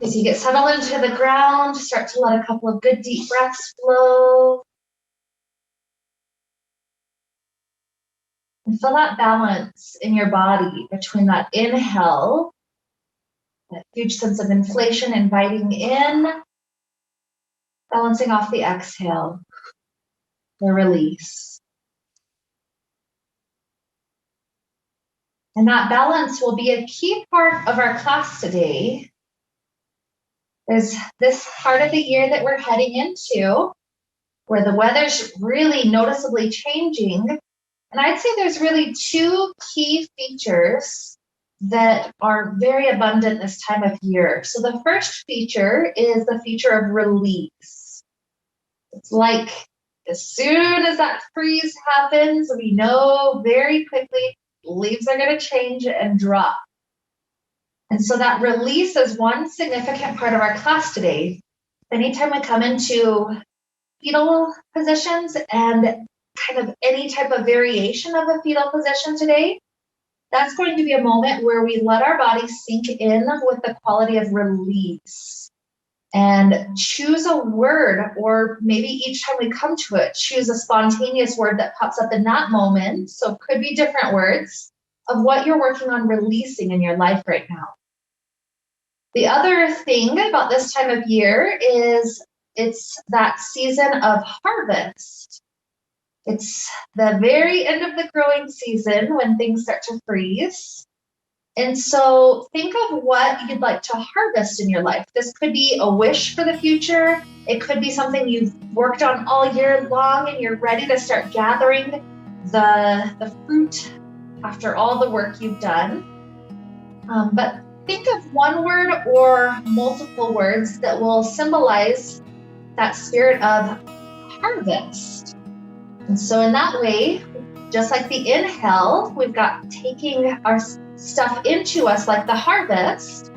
As you get settled into the ground, start to let a couple of good deep breaths flow. And feel that balance in your body between that inhale, that huge sense of inflation inviting in, balancing off the exhale, the release. And that balance will be a key part of our class today. There's this part of the year that we're heading into where the weather's really noticeably changing. And I'd say there's really two key features that are very abundant this time of year. So the first feature is the feature of release. It's like as soon as that freeze happens, we know very quickly leaves are going to change and drop. And so that release is one significant part of our class today. Anytime we come into fetal positions and kind of any type of variation of the fetal position today, that's going to be a moment where we let our body sink in with the quality of release and choose a word, or maybe each time we come to it, choose a spontaneous word that pops up in that moment. So it could be different words of what you're working on releasing in your life right now. The other thing about this time of year is it's that season of harvest. It's the very end of the growing season when things start to freeze. And so think of what you'd like to harvest in your life. This could be a wish for the future. It could be something you've worked on all year long and you're ready to start gathering the fruit after all the work you've done. But think of one word or multiple words that will symbolize that spirit of harvest. And so in that way, just like the inhale, we've got taking our stuff into us like the harvest.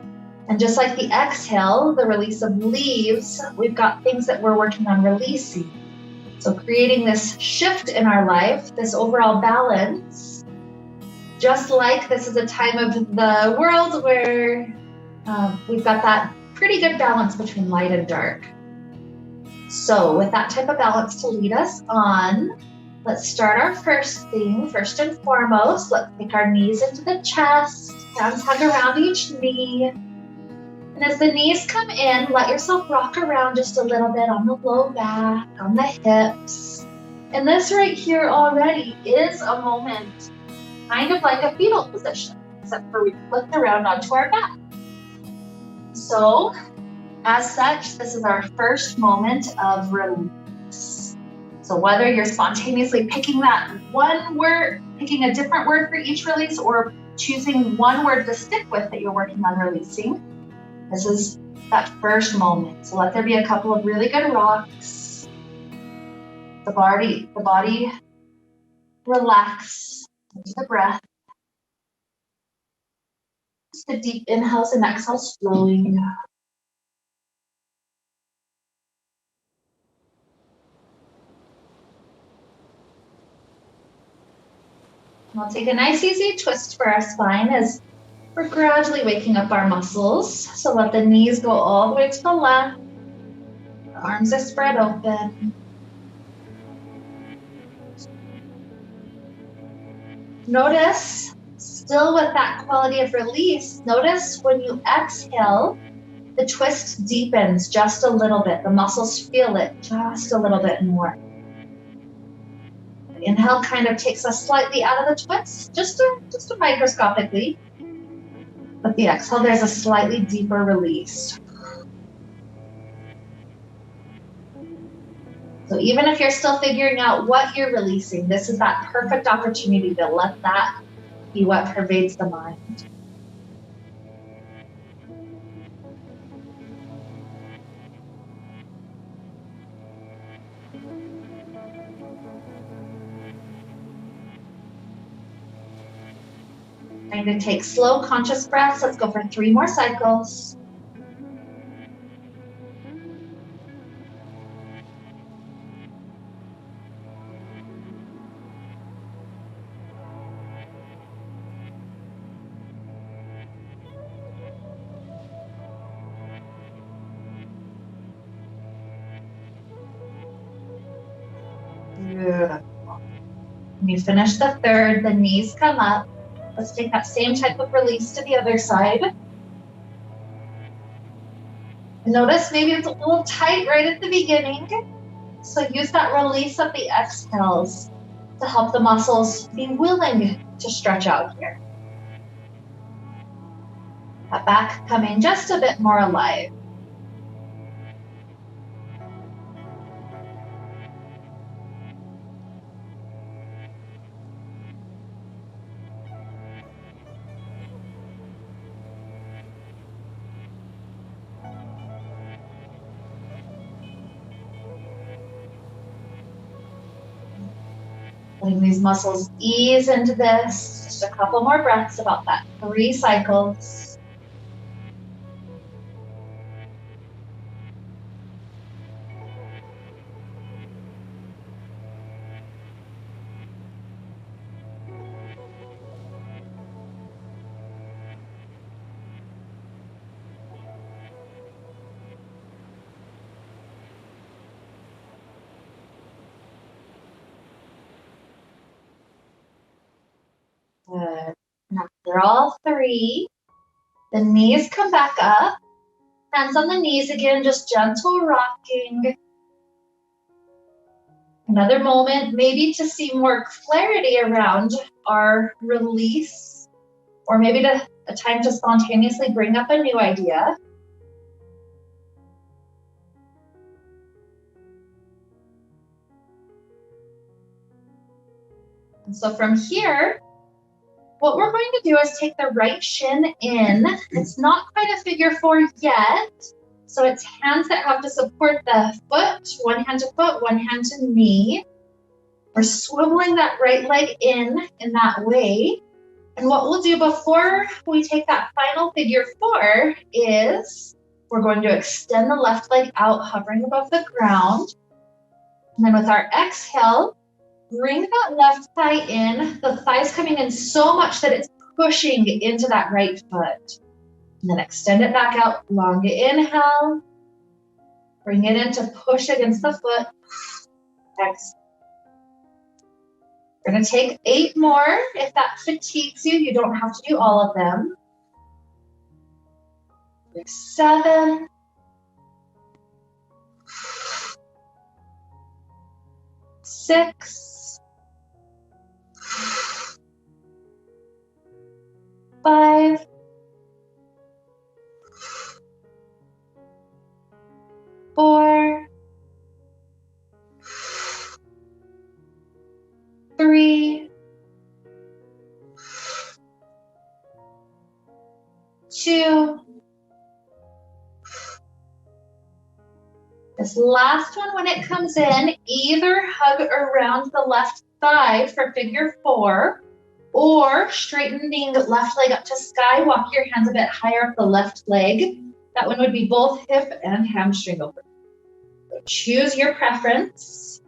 And just like the exhale, the release of leaves, we've got things that we're working on releasing. So creating this shift in our life, this overall balance, just like this is a time of the world where we've got that pretty good balance between light and dark. So with that type of balance to lead us on, let's start our first thing. First and foremost, let's take our knees into the chest, hands hug around each knee. And as the knees come in, let yourself rock around just a little bit on the low back, on the hips. And this right here already is a moment kind of like a fetal position, except for we flipped around onto our back. So, as such, this is our first moment of release. So whether you're spontaneously picking that one word, picking a different word for each release, or choosing one word to stick with that you're working on releasing, this is that first moment. So let there be a couple of really good rocks. The body relax into the breath. Just the deep inhales and exhales flowing. We'll take a nice easy twist for our spine as we're gradually waking up our muscles. So let the knees go all the way to the left. The arms are spread open. Notice, still with that quality of release, notice when you exhale, the twist deepens just a little bit. The muscles feel it just a little bit more. The inhale kind of takes us slightly out of the twist, just microscopically. With the exhale, there's a slightly deeper release. So even if you're still figuring out what you're releasing, this is that perfect opportunity to let that be what pervades the mind. Trying to take slow, conscious breaths. Let's go for 3 more cycles. Beautiful. When you finish the third, the knees come up. Let's take that same type of release to the other side. Notice maybe it's a little tight right at the beginning. So use that release of the exhales to help the muscles be willing to stretch out here. That back coming just a bit more alive. Letting these muscles ease into this. Just a couple more breaths, about that 3 cycles. Good. And after all 3, the knees come back up. Hands on the knees again, just gentle rocking. Another moment, maybe to see more clarity around our release, or maybe a time to spontaneously bring up a new idea. And so from here, what we're going to do is take the right shin in. It's not quite a figure 4 yet. So it's hands that have to support the foot, one hand to foot, one hand to knee. We're swiveling that right leg in that way. And what we'll do before we take that final figure 4 is we're going to extend the left leg out, hovering above the ground. And then with our exhale, bring that left thigh in, the thigh's coming in so much that it's pushing into that right foot. And then extend it back out, long inhale. Bring it in to push against the foot. Exhale. We're going to take 8 more. If that fatigues you, you don't have to do all of them. 7. 6. 5. 4. 3. 2. This last one, when it comes in, either hug around the left thigh for figure 4, or straightening left leg up to sky, walk your hands a bit higher up the left leg. That one would be both hip and hamstring open. So choose your preference.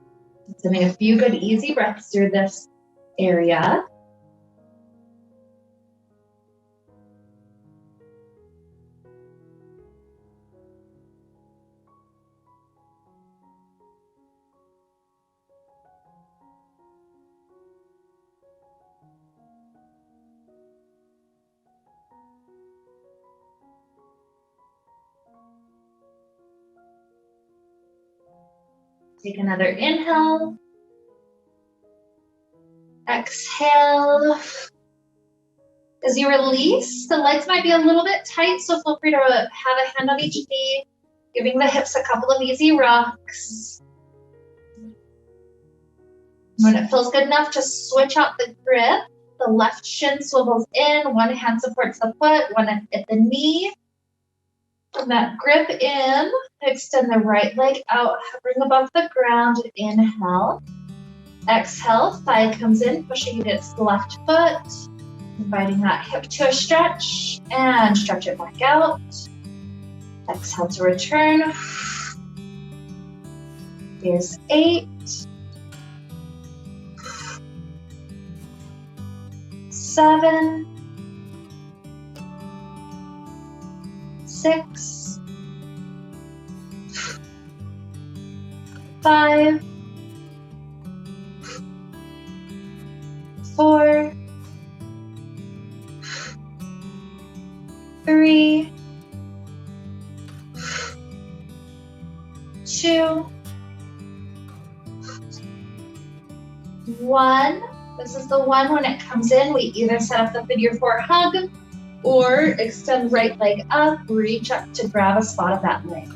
Sending a few good easy breaths through this area. Take another inhale. Exhale. As you release, the legs might be a little bit tight, so feel free to have a hand on each knee, giving the hips a couple of easy rocks. When it feels good enough, just switch out the grip. The left shin swivels in, one hand supports the foot, one at the knee. From that grip in, extend the right leg out, hovering above the ground. Inhale. Exhale, thigh comes in, pushing against the left foot. Inviting that hip to a stretch, and stretch it back out. Exhale to return. Here's 8. 7. 6. 5. 4, 3, 2, 1. This is the one when it comes in, we either set up the figure 4 hug or extend right leg up, reach up to grab a spot of that leg.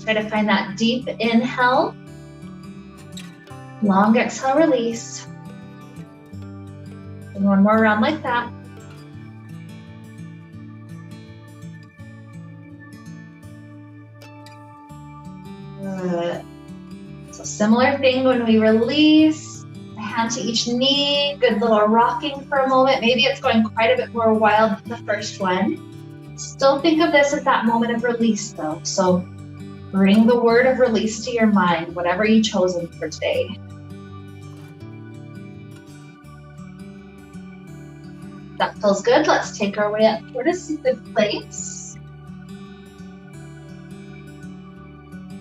Try to find that deep inhale, long exhale, release. And one more round like that. Good. So similar thing when we release, a hand to each knee, good little rocking for a moment. Maybe it's going quite a bit more wild than the first one. Still think of this as that moment of release though. So bring the word of release to your mind, whatever you've chosen for today. That feels good. Let's take our way up toward a seated place.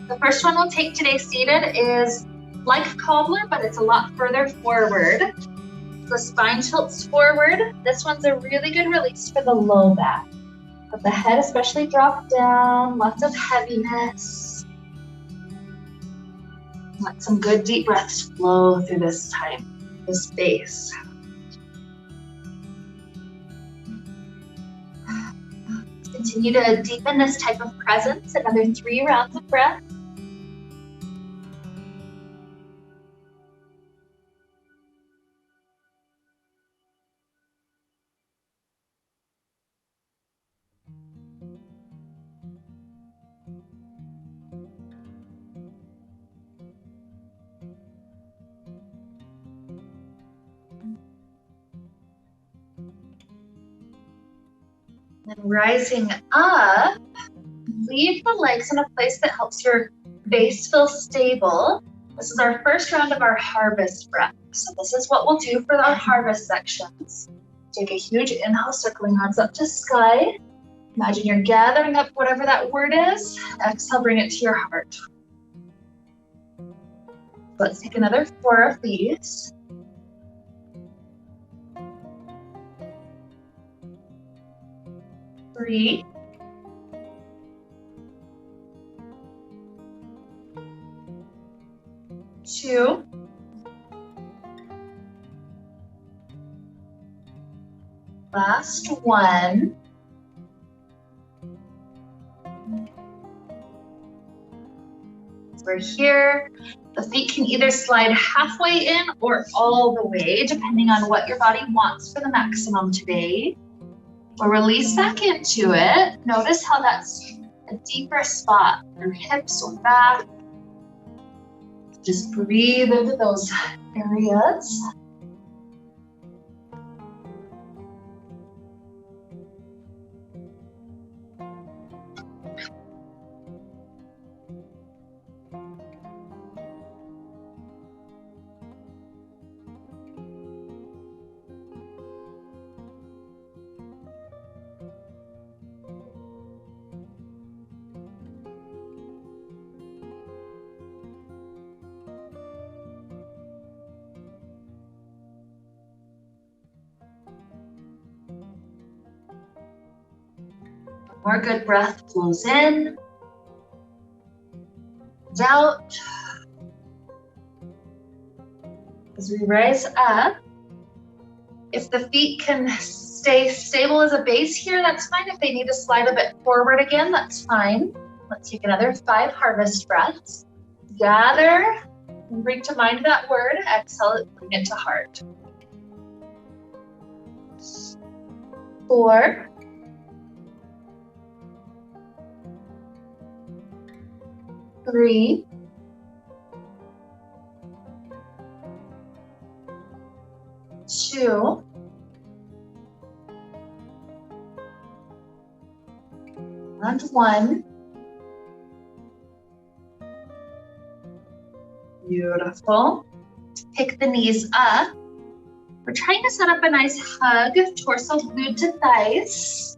The first one we'll take today seated is like cobbler, but it's a lot further forward. The spine tilts forward. This one's a really good release for the low back. Let the head especially drop down, lots of heaviness. Let some good deep breaths flow through this time, this space. Continue to deepen this type of presence, another 3 rounds of breath. And rising up, leave the legs in a place that helps your base feel stable. This is our first round of our harvest breath. So this is what we'll do for our harvest sections. Take a huge inhale, circling arms up to sky. Imagine you're gathering up whatever that word is. Exhale, bring it to your heart. Let's take another 4 of these. 3, 2, last one. We're here. The feet can either slide halfway in or all the way, depending on what your body wants for the maximum today. We'll release back into it. Notice how that's a deeper spot, your hips or back. Just breathe into those areas. More good breath flows in and out. As we rise up, if the feet can stay stable as a base here, that's fine. If they need to slide a bit forward again, that's fine. Let's take another 5 harvest breaths. Gather and bring to mind that word. Exhale it, bring it to heart. 4, 3, 2, And 1. Beautiful. Pick the knees up. We're trying to set up a nice hug, torso glued to thighs.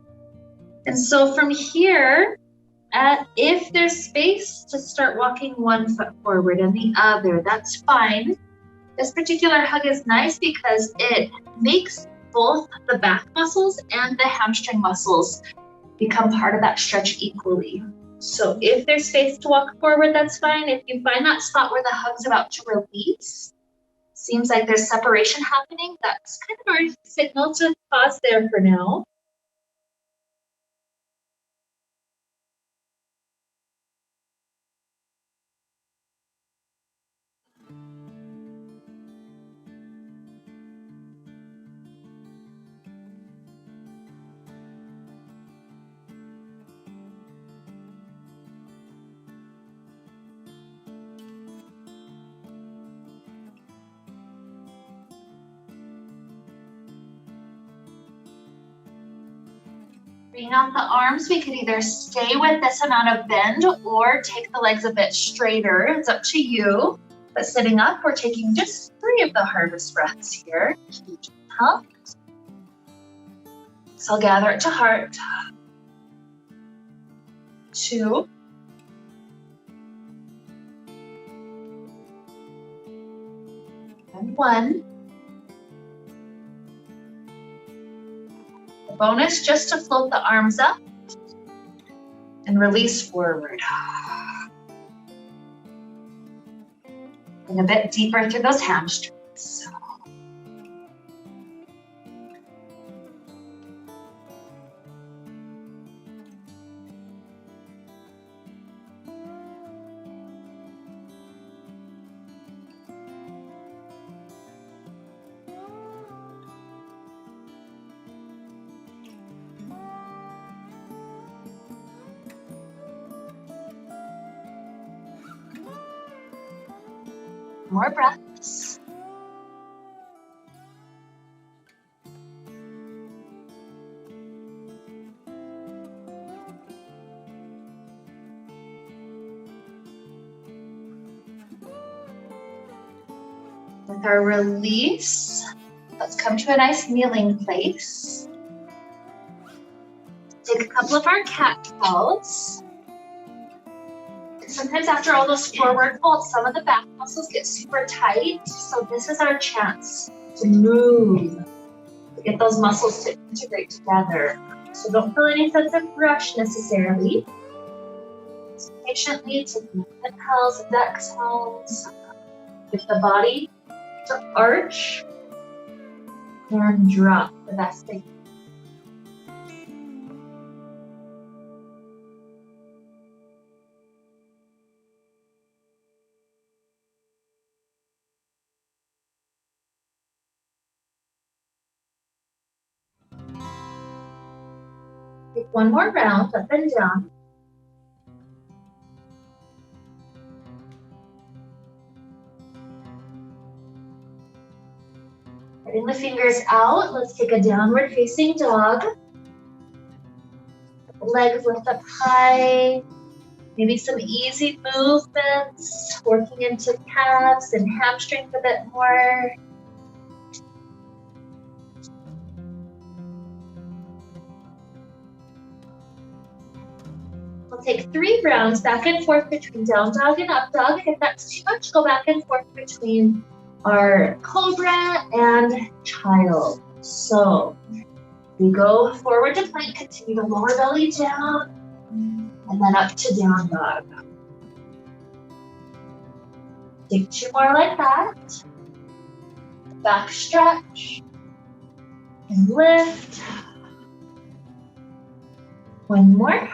And so from here, if there's space to start walking one foot forward and the other, that's fine. This particular hug is nice because it makes both the back muscles and the hamstring muscles become part of that stretch equally. So if there's space to walk forward, that's fine. If you find that spot where the hug's about to release, seems like there's separation happening, that's kind of our signal to pause there for now. Bring out the arms. We could either stay with this amount of bend or take the legs a bit straighter. It's up to you. But sitting up, we're taking just 3 of the hardest breaths here. Huge help. So I'll gather it to heart. 2. And 1. Bonus just to float the arms up and release forward. And a bit deeper through those hamstrings. More breaths. With our release, let's come to a nice kneeling place. Take a couple of our cat cows. Sometimes after all those forward folds, some of the back muscles get super tight. So this is our chance to move, to get those muscles to integrate together. So don't feel any sense of rush necessarily. Just patiently taking inhales and exhales. Get the body to arch and drop the best thing. Take one more round up and down. Getting the fingers out, let's take a downward facing dog. Legs lift up high. Maybe some easy movements, working into calves and hamstrings a bit more. We'll take 3 rounds back and forth between down dog and up dog. If that's too much, go back and forth between our cobra and child. So we go forward to plank, continue to lower belly down, and then up to down dog. Take 2 more like that. Back stretch and lift. 1 more.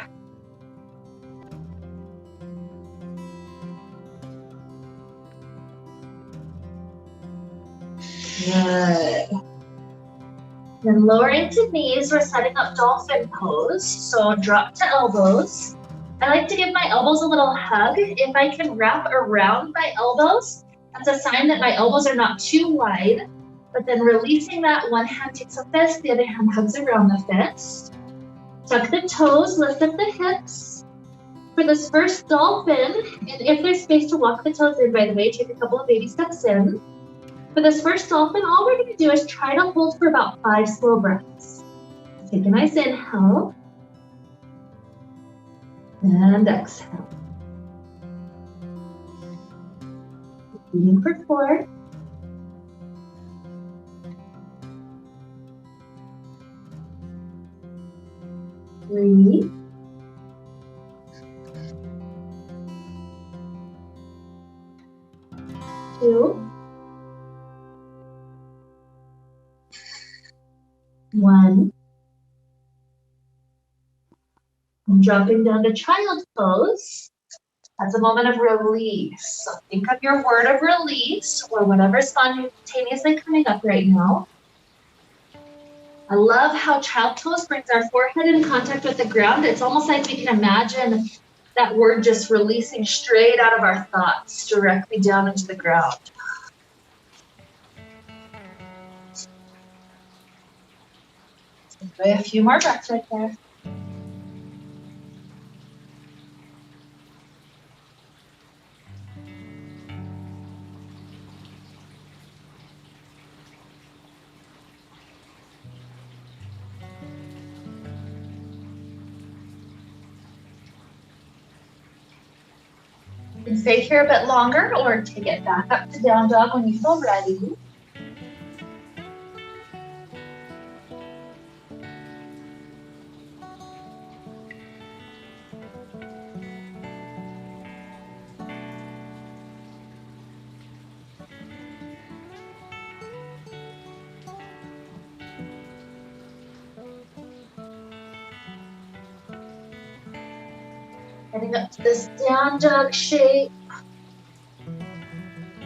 Good. Then lowering to knees, we're setting up dolphin pose. So drop to elbows. I like to give my elbows a little hug. If I can wrap around my elbows, that's a sign that my elbows are not too wide. But then releasing that, one hand takes a fist, the other hand hugs around the fist. Tuck the toes, lift up the hips. For this first dolphin, and if there's space to walk the toes in, by the way, take a couple of baby steps in. For this first dolphin, all we're going to do is try to hold for about 5 slow breaths. Take a nice inhale. And exhale. Breathing for 4. 3. 2. 1. And dropping down to child pose. That's a moment of release. So think of your word of release or whatever's spontaneously coming up right now. I love how child pose brings our forehead in contact with the ground. It's almost like we can imagine that word just releasing straight out of our thoughts directly down into the ground. Enjoy a few more breaths right there. You can stay here a bit longer or take it back up to down dog when you feel ready. Heading up to this down dog shape.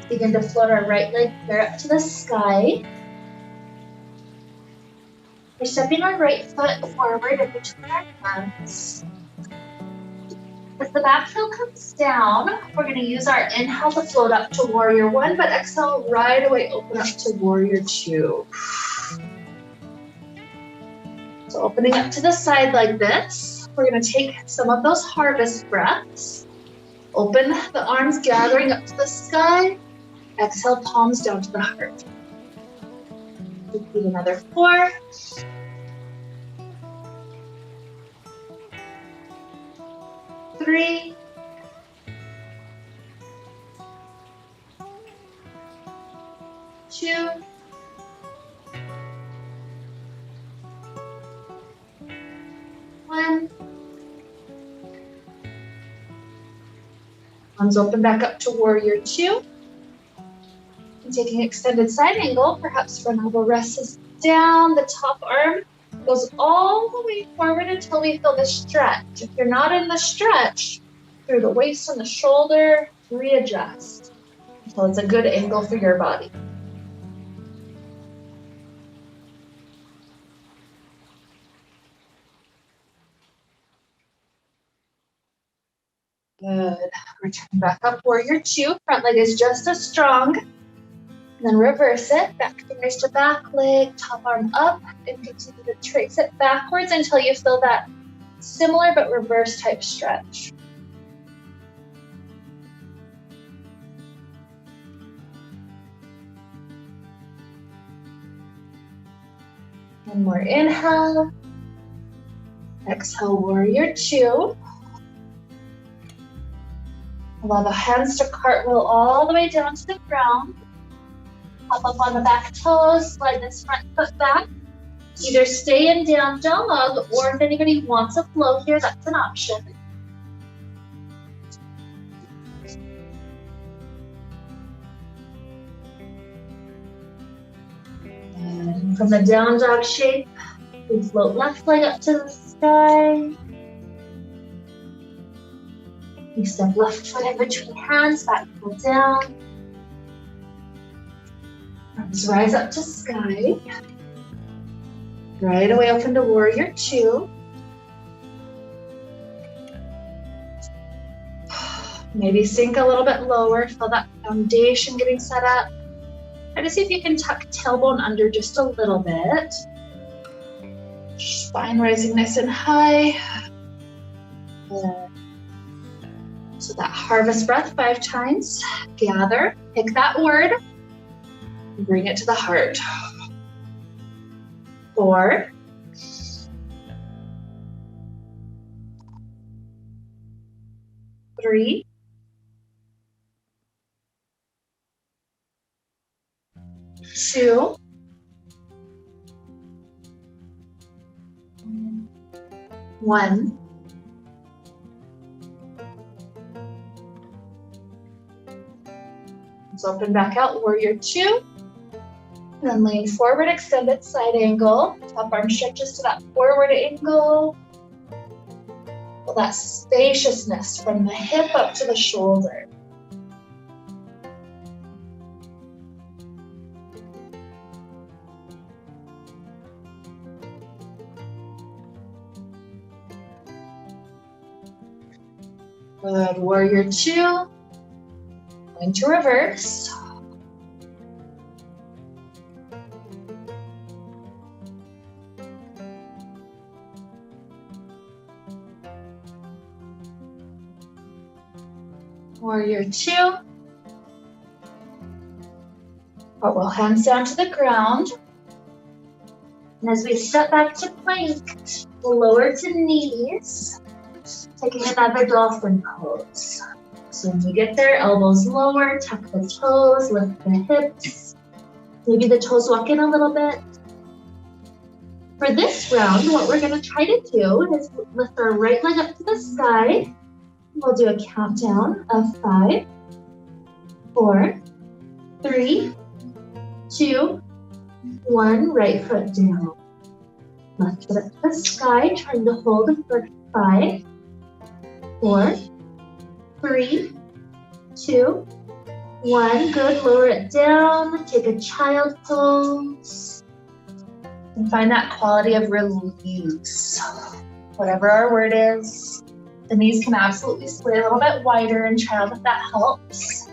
Begin to float our right leg clear up to the sky. We're stepping our right foot forward in between our hands. As the back heel comes down, we're going to use our inhale to float up to warrior 1, but exhale right away, open up to warrior 2. So opening up to the side like this. We're going to take some of those harvest breaths. Open the arms, gathering up to the sky. Exhale, palms down to the heart. Repeat another 4. 3. 2. 1. Arms open back up to warrior 2. And taking extended side angle, perhaps front elbow rests down, the top arm goes all the way forward until we feel the stretch. If you're not in the stretch, through the waist and the shoulder, readjust until it's a good angle for your body. Good. Return back up, warrior 2. Front leg is just as strong. And then reverse it. Back fingers to back leg, top arm up, and continue to trace it backwards until you feel that similar but reverse type stretch. One more inhale. Exhale, warrior 2. Allow the hands to cartwheel all the way down to the ground. Hop up on the back toes, slide this front foot back. Either stay in down dog, or if anybody wants a flow here, that's an option. And from the down dog shape, we float left leg up to the sky. We step left foot in between hands, back foot down. Arms rise up to sky. Right away open to warrior 2. Maybe sink a little bit lower, feel that foundation getting set up. Try to see if you can tuck tailbone under just a little bit. Spine rising nice and high. So that harvest breath 5 times. Gather, pick that word, and bring it to the heart. 4. 3. 2. 1. Let's open back out, warrior 2. Then lean forward, extended side angle. Top arm stretches to that forward angle. Feel that spaciousness from the hip up to the shoulder. Good, warrior 2. Going to reverse. Warrior 2. Roll hands down to the ground. And as we step back to plank, lower to knees, taking another dolphin pose. So when you get there, elbows lower, tuck the toes, lift the hips. Maybe the toes walk in a little bit. For this round, what we're going to try to do is lift our right leg up to the sky. We'll do a countdown of 5, 4, 3, 2, 1. Right foot down. Left foot up to the sky, trying to hold it for 5, 4, 3, 2, 1. Good. Lower it down. Take a child pose. And find that quality of release. Whatever our word is. The knees can absolutely splay a little bit wider in child if that helps.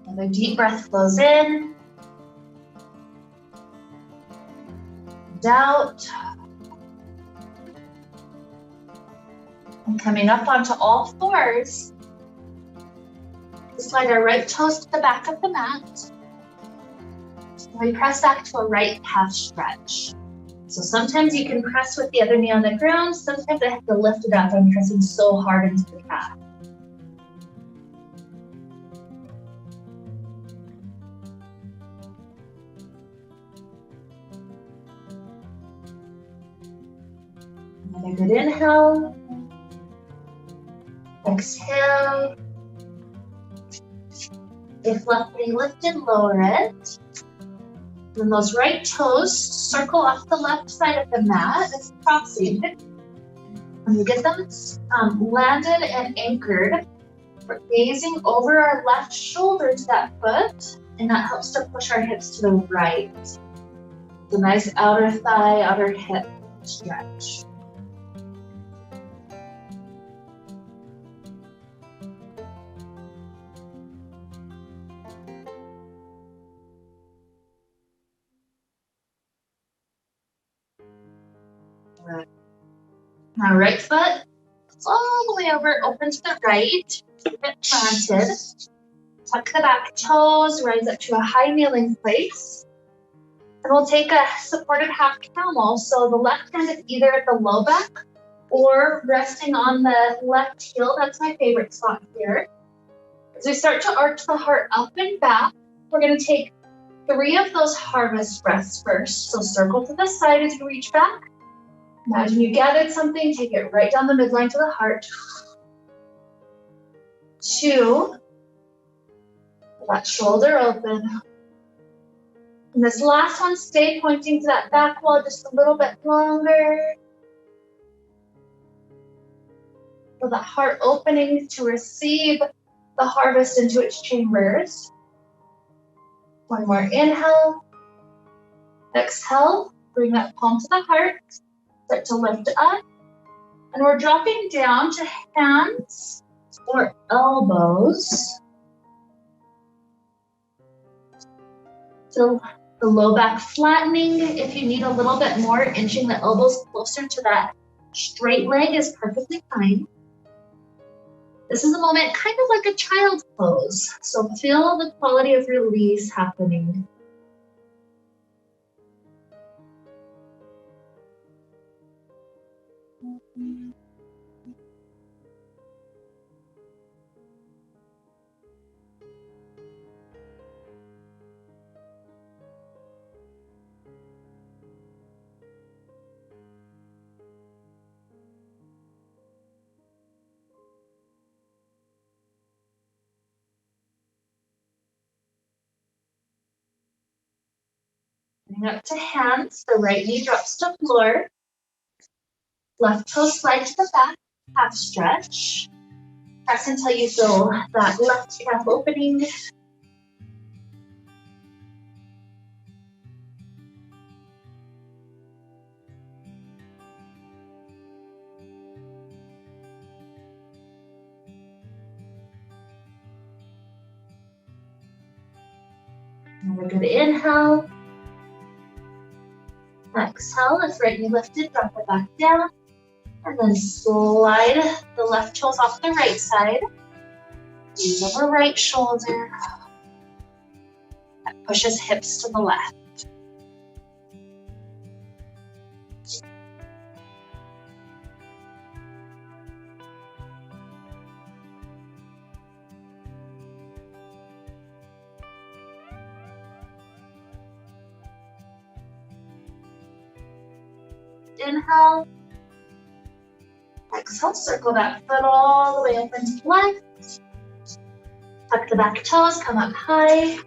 Another deep breath flows in. Out. And coming up onto all fours, slide our right toes to the back of the mat. We press back to a right calf stretch. So sometimes you can press with the other knee on the ground. Sometimes I have to lift it up. I'm pressing so hard into the calf. Another good inhale. Exhale. If left knee lifted, lower it. Then those right toes circle off the left side of the mat as crossing. When you get them landed and anchored, we're gazing over our left shoulder to that foot, and that helps to push our hips to the right. It's a nice outer thigh, outer hip stretch. Now right foot, all the way over, open to the right, keep it planted. Tuck the back toes, rise up to a high kneeling place. And we'll take a supported half camel. So the left hand is either at the low back or resting on the left heel. That's my favorite spot here. As we start to arch the heart up and back, we're going to take 3 of those harvest breaths first. So circle to the side as you reach back. Imagine you gathered something, take it right down the midline to the heart. 2, that shoulder open. And this last one, stay pointing to that back wall just a little bit longer. Feel that heart opening to receive the harvest into its chambers. One more inhale. Exhale, bring that palm to the heart. Start to lift up. And we're dropping down to hands or elbows. So the low back flattening. If you need a little bit more, inching the elbows closer to that straight leg is perfectly fine. This is a moment kind of like a child pose. So feel the quality of release happening. Bring up to hands, the right knee drops to floor. Left toe slide to the back, half stretch. Press until you feel that left calf opening. Another good inhale. Exhale, lift right knee lifted, drop it back down. And then slide the left toes off the right side. Knees over right shoulder. That pushes hips to the left. Inhale. Exhale, circle that foot all the way up into the left. Tuck the back toes, come up high.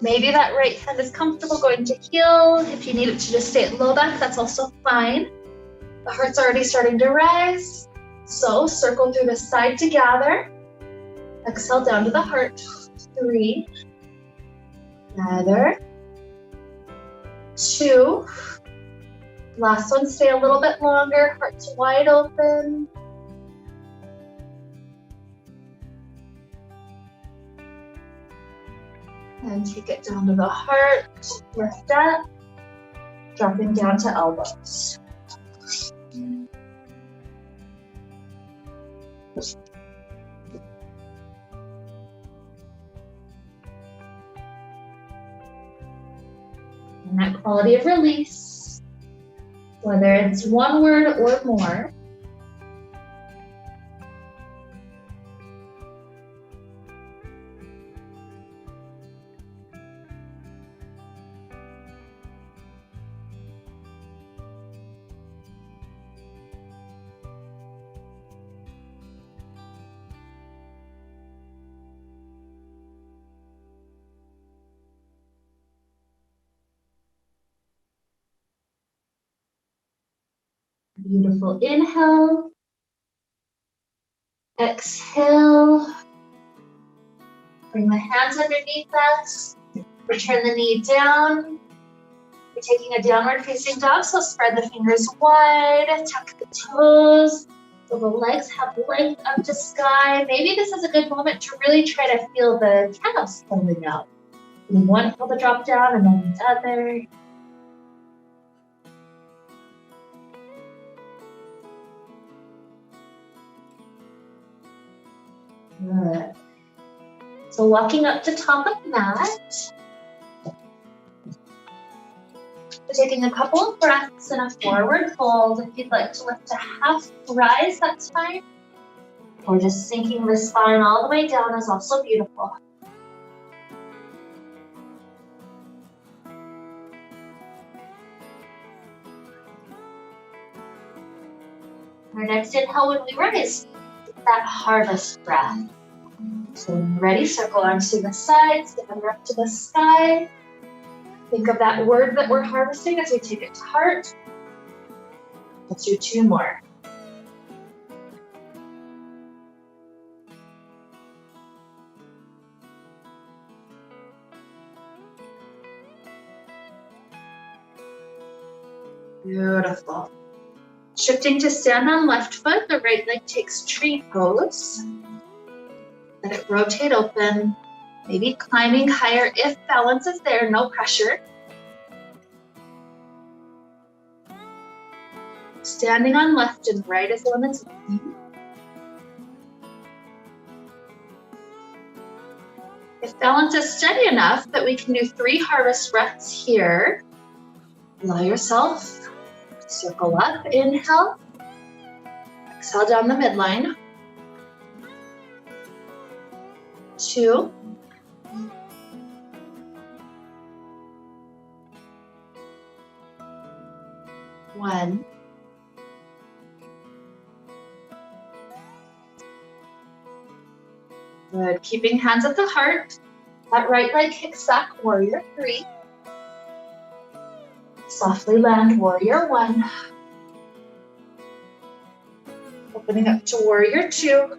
Maybe that right hand is comfortable going to heel. If you need it to just stay at low back, that's also fine. The heart's already starting to rise. So circle through the side to gather. Exhale down to the heart. 3. Gather. 2. Last one, stay a little bit longer, heart's wide open. And take it down to the heart, lift up, dropping down to elbows. And that quality of release, whether it's one word or more. Beautiful inhale. Exhale. Bring the hands underneath us. Return the knee down. We're taking a downward facing dog, so spread the fingers wide, tuck the toes, so the legs have length up to sky. Maybe this is a good moment to really try to feel the calves pulling out. One heel to drop down and then the other. Good. So walking up to top of the mat. So taking a couple of breaths in a forward fold. If you'd like to lift to half rise, that's fine. Or just sinking the spine all the way down is also beautiful. Our next inhale when we rise, that harvest breath. So when you're ready, circle arms to the sides, gather up to the sky. Think of that word that we're harvesting as we take it to heart. Let's do 2 more. Beautiful. Shifting to stand on left foot, the right leg takes tree pose. Let it rotate open, maybe climbing higher if balance is there, no pressure. Standing on left and right as limits. If balance is steady enough that we can do 3 harvest breaths here, allow yourself to circle up, inhale, exhale down the midline. 2, 1. Good. Keeping hands at the heart. That right leg kicks back, warrior 3. Softly land, warrior 1. Opening up to warrior 2.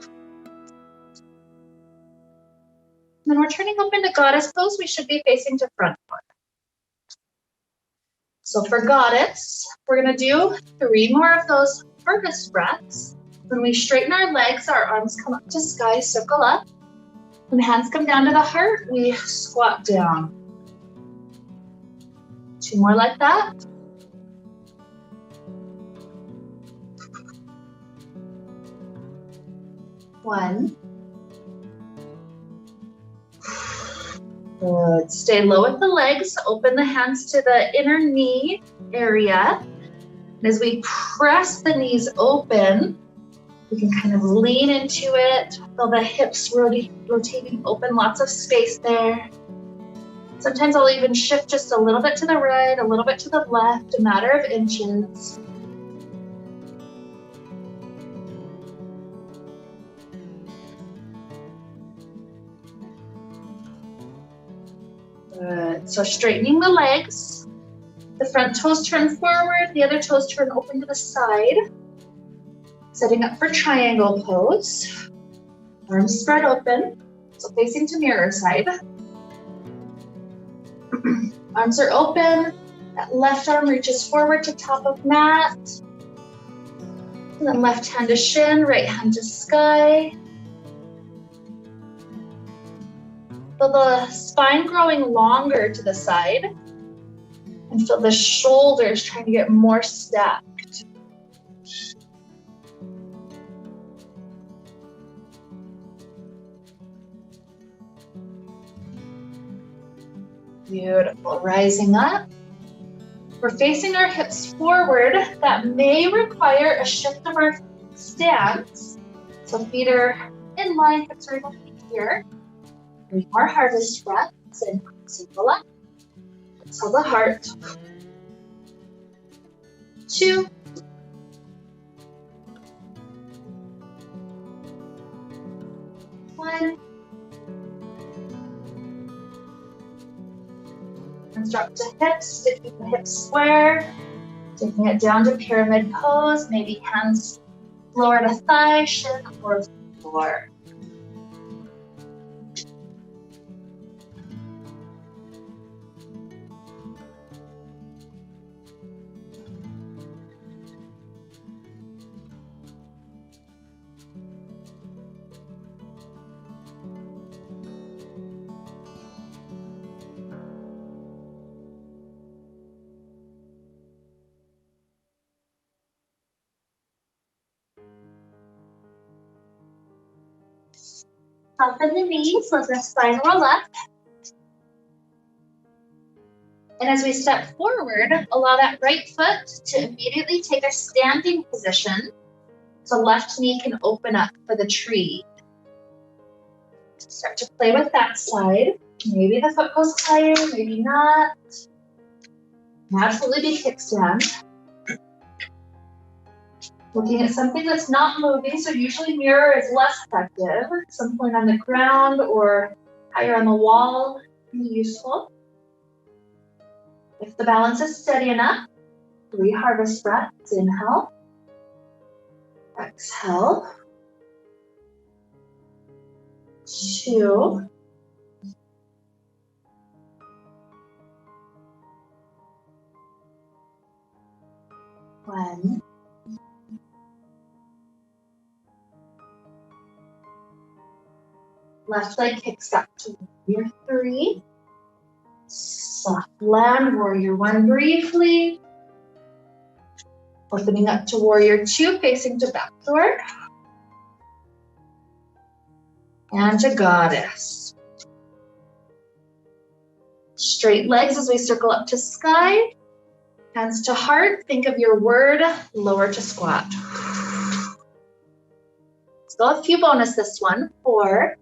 Then we're turning open to goddess pose. We should be facing to front foot. So for goddess, we're gonna do 3 more of those harvest breaths. When we straighten our legs, our arms come up to sky, circle up. When hands come down to the heart, we squat down. 2 more like that. 1. Good. Stay low with the legs. Open the hands to the inner knee area. And as we press the knees open, we can kind of lean into it. Feel the hips rotating open, lots of space there. Sometimes I'll even shift just a little bit to the right, a little bit to the left, a matter of inches. Good. So straightening the legs. The front toes turn forward, the other toes turn open to the side. Setting up for triangle pose. Arms spread open, so facing to mirror side. Arms are open. That left arm reaches forward to top of mat. And then left hand to shin, right hand to sky. Feel the spine growing longer to the side. And feel the shoulders trying to get more stacked. Beautiful. Rising up. We're facing our hips forward. That may require a shift of our stance. So feet are in line, hips are able to be here. 3 more harvest breaths and circle up. Exhale the heart. 2. 1. Hands drop to hips, sticking the hips square. Taking it down to pyramid pose, maybe hands lower to thigh, shin, or floor. Soften the knees, let the spine roll up. And as we step forward, allow that right foot to immediately take a standing position. So left knee can open up for the tree. Start to play with that side. Maybe the foot goes higher, maybe not. Absolutely be kickstand. Looking at something that's not moving, so usually mirror is less effective. Some point on the ground or higher on the wall can be useful. If the balance is steady enough, 3 harvest breaths. Inhale. Exhale. 2. Left leg kicks back to warrior 3. Soft land, warrior 1 briefly. Opening up to warrior 2, facing to back door. And to goddess. Straight legs as we circle up to sky. Hands to heart, think of your word, lower to squat. Let's go a few bonus this one. 4.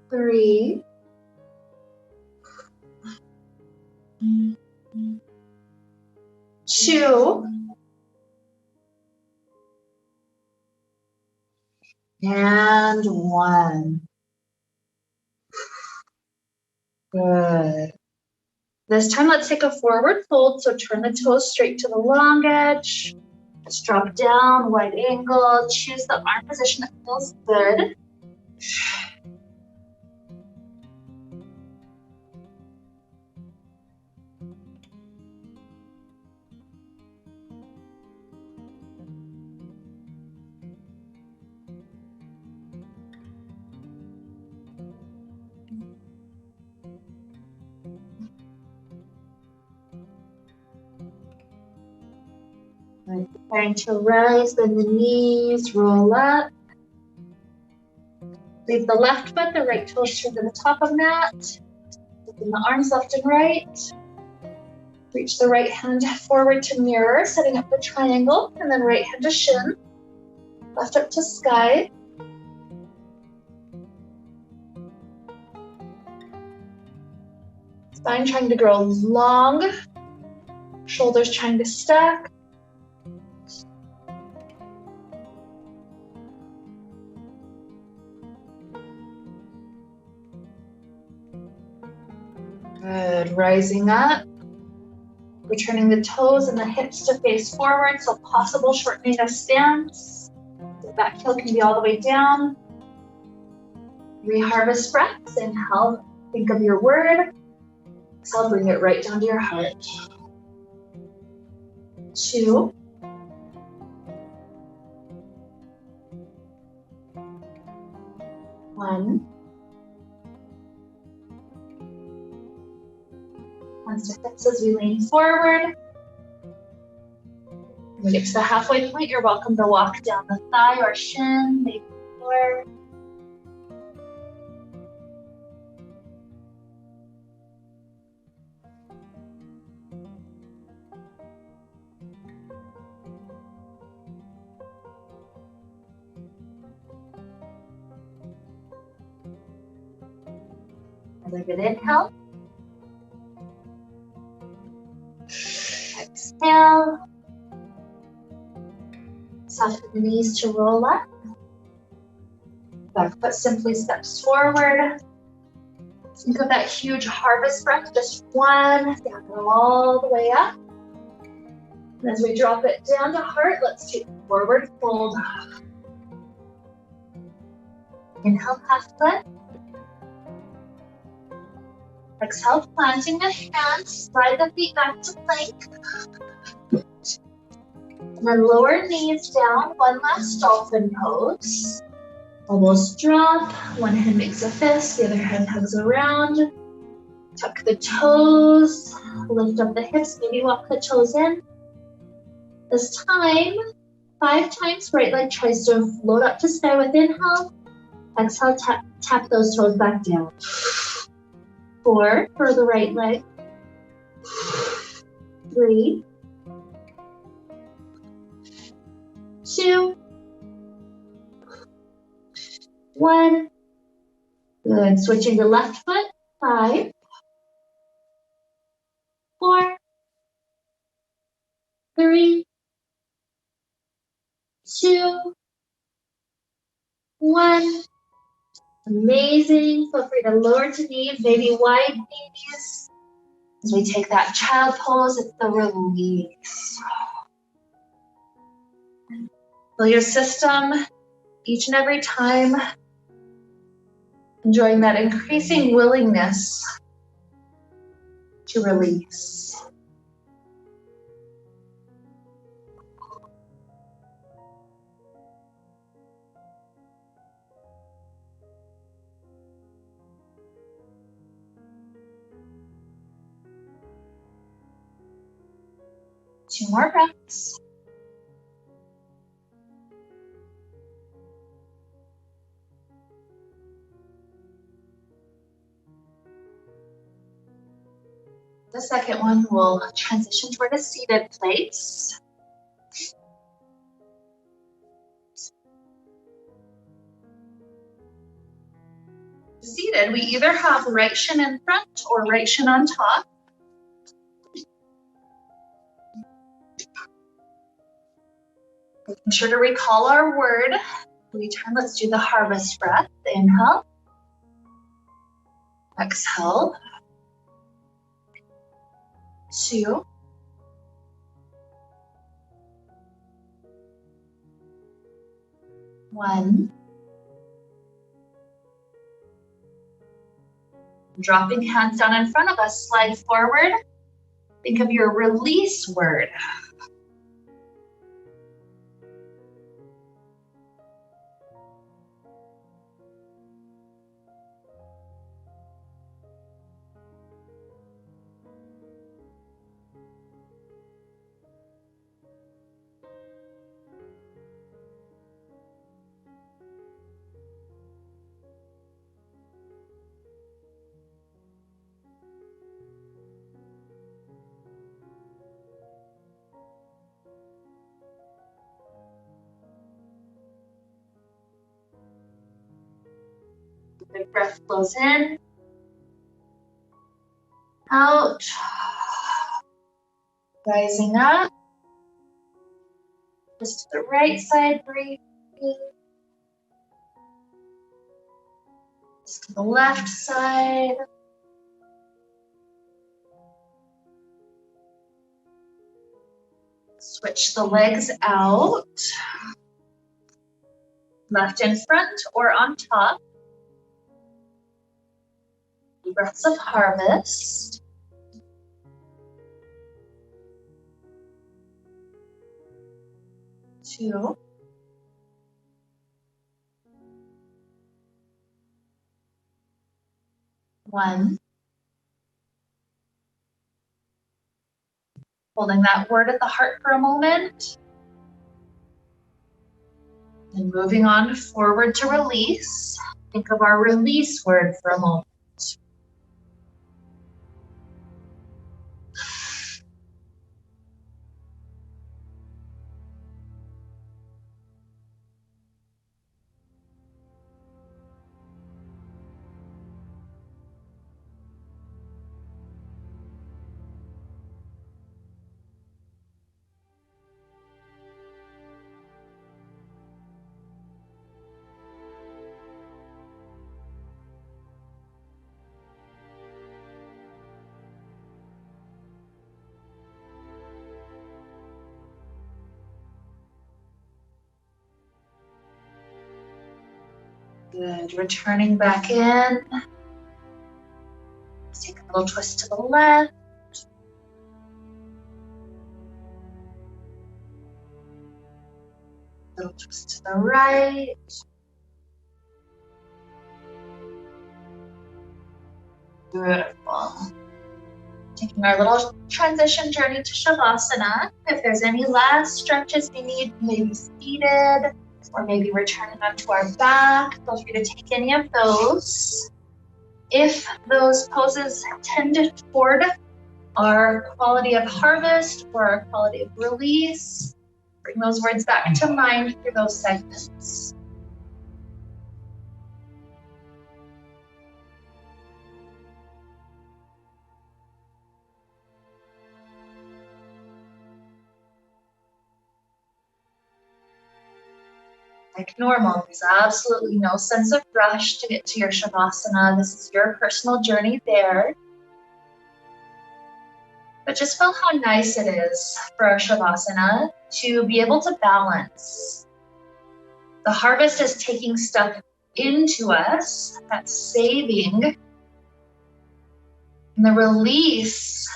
3. 2. And 1. Good. This time, let's take a forward fold. So turn the toes straight to the long edge. Just drop down, wide angle. Choose the arm position that feels good. Preparing to rise, bend the knees, roll up. Leave the left foot, the right toes turned to the top of mat. Open the arms left and right. Reach the right hand forward to mirror, setting up the triangle, and then right hand to shin. Left up to sky. Spine trying to grow long. Shoulders trying to stack. Good, rising up. Returning the toes and the hips to face forward, so possible shortening of stance. The back heel can be all the way down. Reharvest breaths. Inhale, think of your word. Exhale, bring it right down to your heart. 2. 1. Hands to hips as we lean forward. When we get to the halfway point, you're welcome to walk down the thigh or shin, maybe floor. Another good inhale. Exhale. Soften the knees to roll up. Back foot simply steps forward. Think of that huge harvest breath, just one, down all the way up. And as we drop it down to heart, let's take forward fold. Inhale, Hatha. Exhale, planting the hands, slide the feet back to plank. And then lower knees down, one last dolphin pose. Elbows drop, one hand makes a fist, the other hand hugs around. Tuck the toes, lift up the hips, maybe walk the toes in. This time, 5 times right leg tries to float up to sky with inhale. Exhale, tap those toes back down. 4 for the right leg. 3. 2. 1. Good. Switching to left foot. 5. 4. 3. 2. 1. Amazing. Feel free to lower to knees, maybe wide knees. As we take that child pose, it's the release. Feel your system each and every time. Enjoying that increasing willingness to release. 2 more breaths. The second one will transition toward a seated place. Seated, we either have right shin in front or right shin on top. Making sure to recall our word. Return, let's do the harvest breath. Inhale. Exhale. 2. 1. Dropping hands down in front of us, slide forward. Think of your release word. Big breath flows in, out, rising up. Just to the right side, breathing. Just to the left side. Switch the legs out. Left in front or on top. Breaths of harvest. 2. 1. Holding that word at the heart for a moment. And moving on forward to release. Think of our release word for a moment. Good, returning back in. Let's take a little twist to the left. Little twist to the right. Beautiful. Taking our little transition journey to Shavasana. If there's any last stretches we need, maybe seated, or maybe returning onto our back, feel free to take any of those. If those poses tend toward our quality of harvest or our quality of release, bring those words back to mind through those segments. Like normal, there's absolutely no sense of rush to get to your Shavasana. This is your personal journey there. But just feel how nice it is for our Shavasana to be able to balance. The harvest is taking stuff into us, that's saving. And the release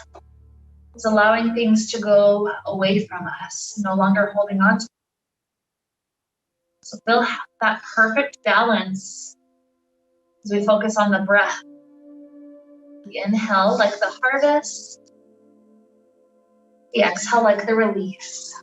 is allowing things to go away from us, no longer holding on to. So feel that perfect balance as we focus on the breath. We inhale like the harvest. The exhale like the release.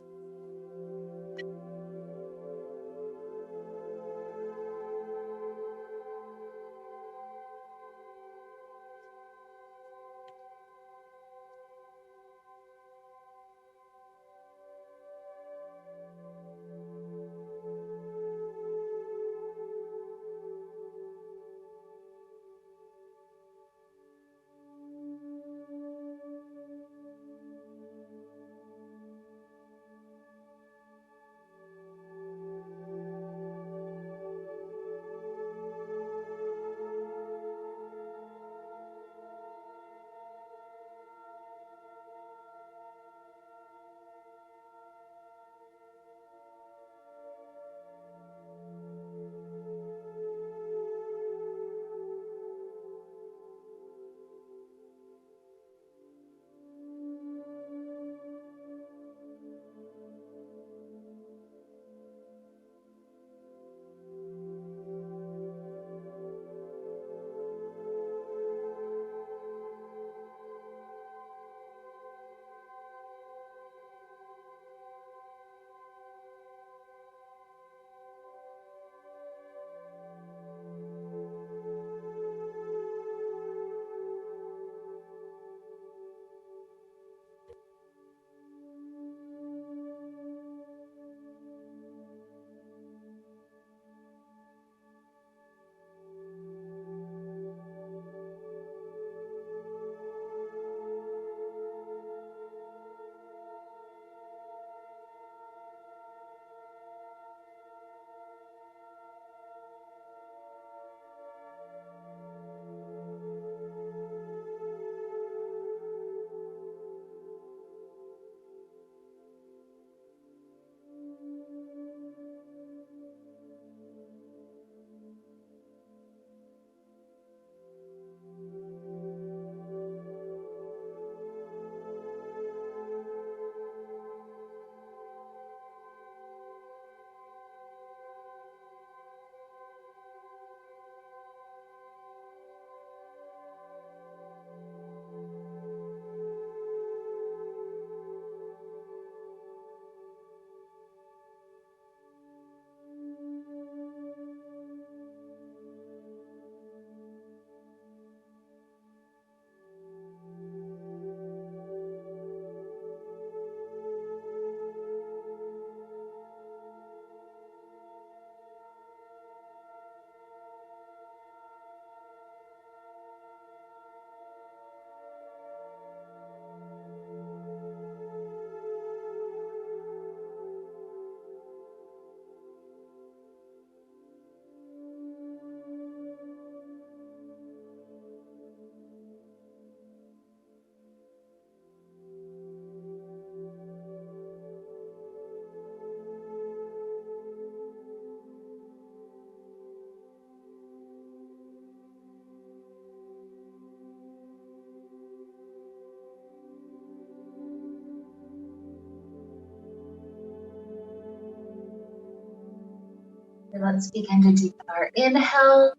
And let's begin to deepen our inhales.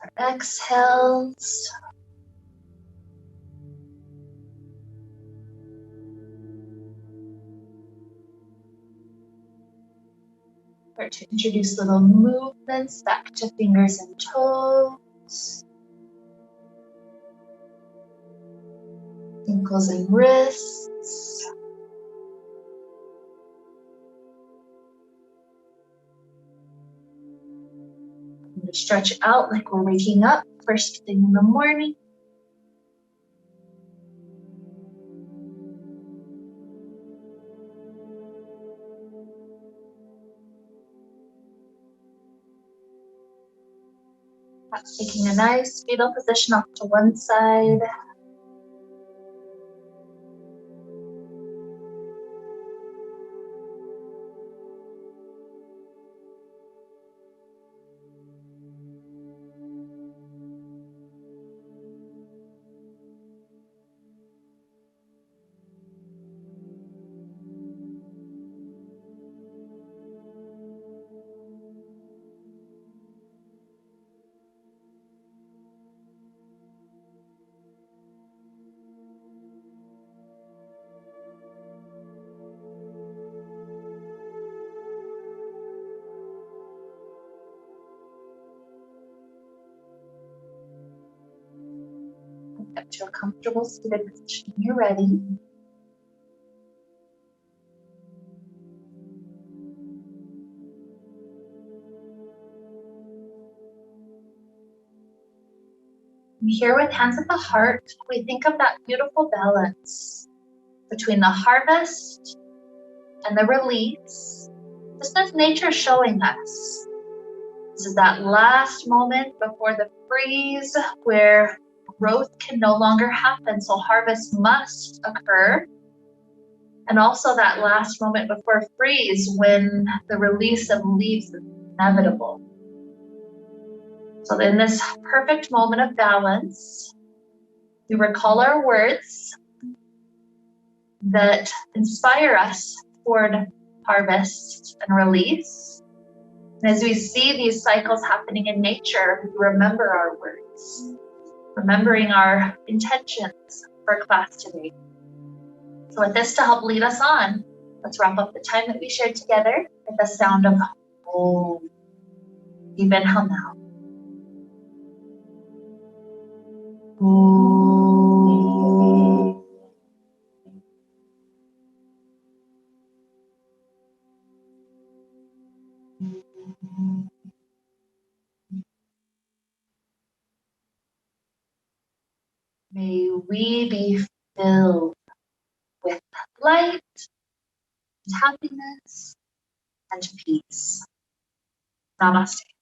Our exhales. Start to introduce little movements back to fingers and toes. Ankles and wrists. Stretch out like we're waking up first thing in the morning. Taking a nice fetal position off to one side. Get to a comfortable seated position when you're ready. And here with hands at the heart, we think of that beautiful balance between the harvest and the release. Just as nature showing us. This is that last moment before the freeze where growth can no longer happen, so harvest must occur. And also that last moment before freeze when the release of leaves is inevitable. So in this perfect moment of balance, we recall our words that inspire us toward harvest and release. And as we see these cycles happening in nature, we remember our words, remembering our intentions for class today. So with this to help lead us on, let's wrap up the time that we shared together with the sound of Om. Deep inhale now. Om. May we be filled with light, happiness, and peace. Namaste.